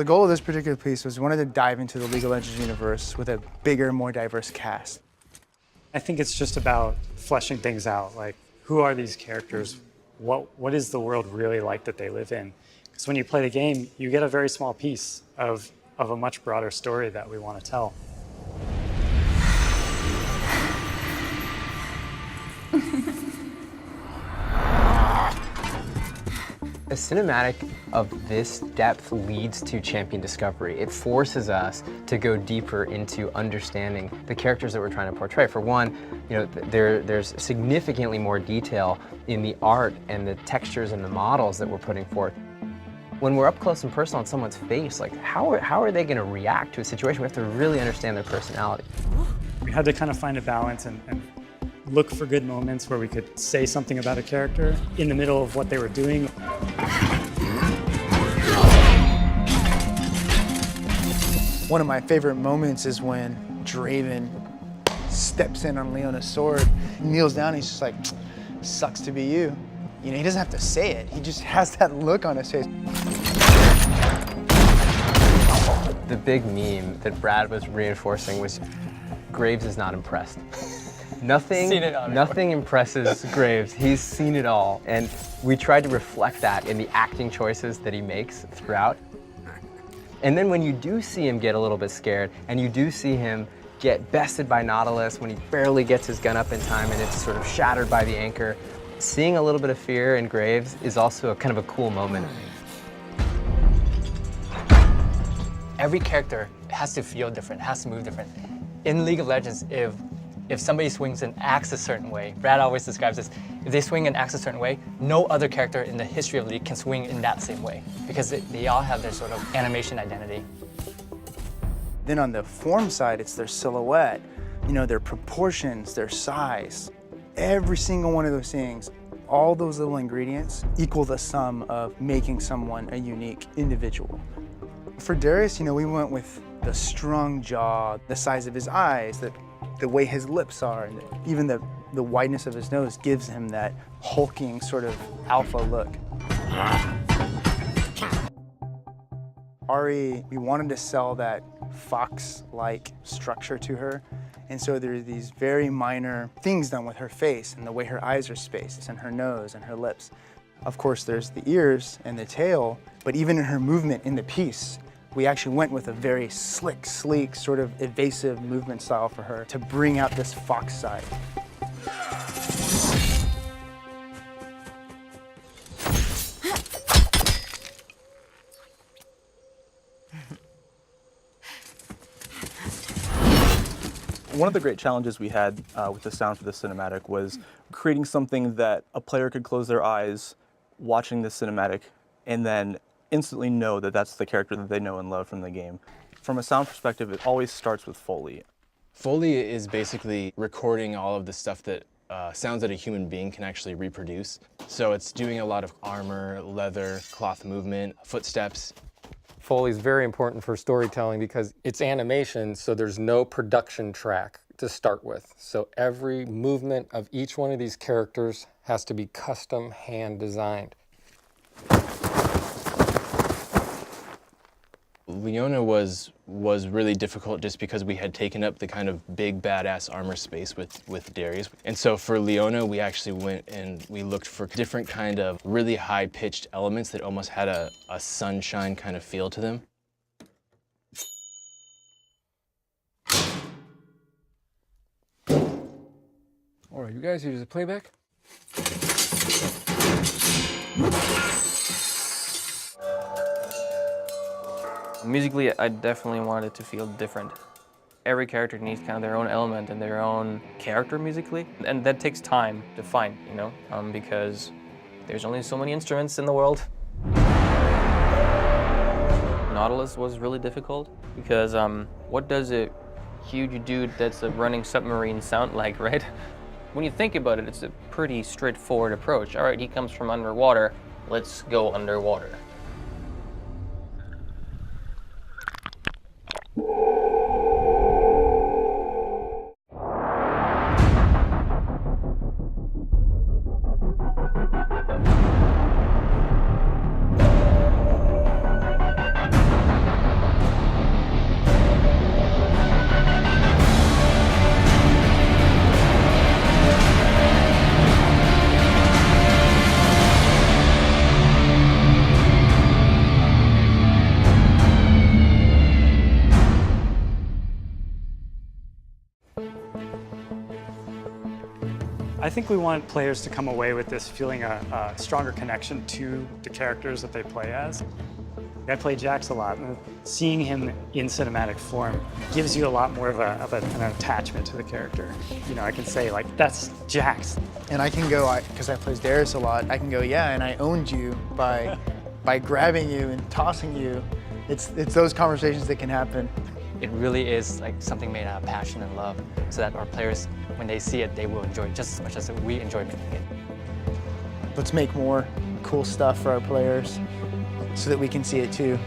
goal of this particular piece was we wanted to dive into the League of Legends universe with a bigger, more diverse cast. I think it's just about fleshing things out, like who are these characters? What is the world really like that they live in? Because when you play the game, you get a very small piece of a much broader story that we want to tell. A cinematic of this depth leads to champion discovery. It forces us to go deeper into understanding the characters that we're trying to portray. For one, there's significantly more detail in the art and the textures and the models that we're putting forth. When we're up close and personal on someone's face, like how are they going to react to a situation? We have to really understand their personality. We had to kind of find a balance and look for good moments where we could say something about a character in the middle of what they were doing. One of my favorite moments is when Draven steps in on Leona's sword, kneels down, and he's just like, sucks to be you. You know, he doesn't have to say it, he just has that look on his face. The big meme that Brad was reinforcing was Graves is not impressed. Nothing impresses Graves. He's seen it all. And we tried to reflect that in the acting choices that he makes throughout. And then when you do see him get a little bit scared, and you do see him get bested by Nautilus when he barely gets his gun up in time and it's sort of shattered by the anchor, seeing a little bit of fear in Graves is also kind of a cool moment. Every character has to feel different, has to move different. In League of Legends, if somebody swings and acts a certain way, Brad always describes this, if they swing and acts a certain way, no other character in the history of League can swing in that same way, because they all have their sort of animation identity. Then on the form side, it's their silhouette, you know, their proportions, their size. Every single one of those things, all those little ingredients equal the sum of making someone a unique individual. For Darius, you know, we went with the strong jaw, the size of his eyes, the way his lips are, and even the wideness of his nose gives him that hulking sort of alpha look. Ari, we wanted to sell that fox-like structure to her, and so there are these very minor things done with her face and the way her eyes are spaced and her nose and her lips. Of course, there's the ears and the tail, but even in her movement in the piece, we actually went with a very slick, sleek, sort of evasive movement style for her to bring out this fox side. One of the great challenges we had with the sound for the cinematic was creating something that a player could close their eyes watching the cinematic and then instantly know that that's the character that they know and love from the game. From a sound perspective, it always starts with Foley. Foley is basically recording all of the stuff that sounds that a human being can actually reproduce. So it's doing a lot of armor, leather, cloth movement, footsteps. Foley is very important for storytelling because it's animation, so there's no production track to start with. So every movement of each one of these characters has to be custom hand designed. Leona was really difficult just because we had taken up the kind of big badass armor space with Darius. And so for Leona, we actually went and we looked for different kind of really high pitched elements that almost had a sunshine kind of feel to them. All right, you guys use the playback? Musically, I definitely wanted it to feel different. Every character needs kind of their own element and their own character musically, and that takes time to find, you know, because there's only so many instruments in the world. Nautilus was really difficult because what does a huge dude that's a running submarine sound like, right? When you think about it, it's a pretty straightforward approach. All right, he comes from underwater, let's go underwater. I think we want players to come away with this feeling a stronger connection to the characters that they play as. I play Jax a lot, and seeing him in cinematic form gives you a lot more of an attachment to the character. You know, I can say, like, that's Jax. And I can go, because I play Darius a lot, I can go, yeah, and I owned you by grabbing you and tossing you. It's those conversations that can happen. It really is like something made out of passion and love, so that our players, when they see it, they will enjoy it just as much as we enjoy making it. Let's make more cool stuff for our players so that we can see it too.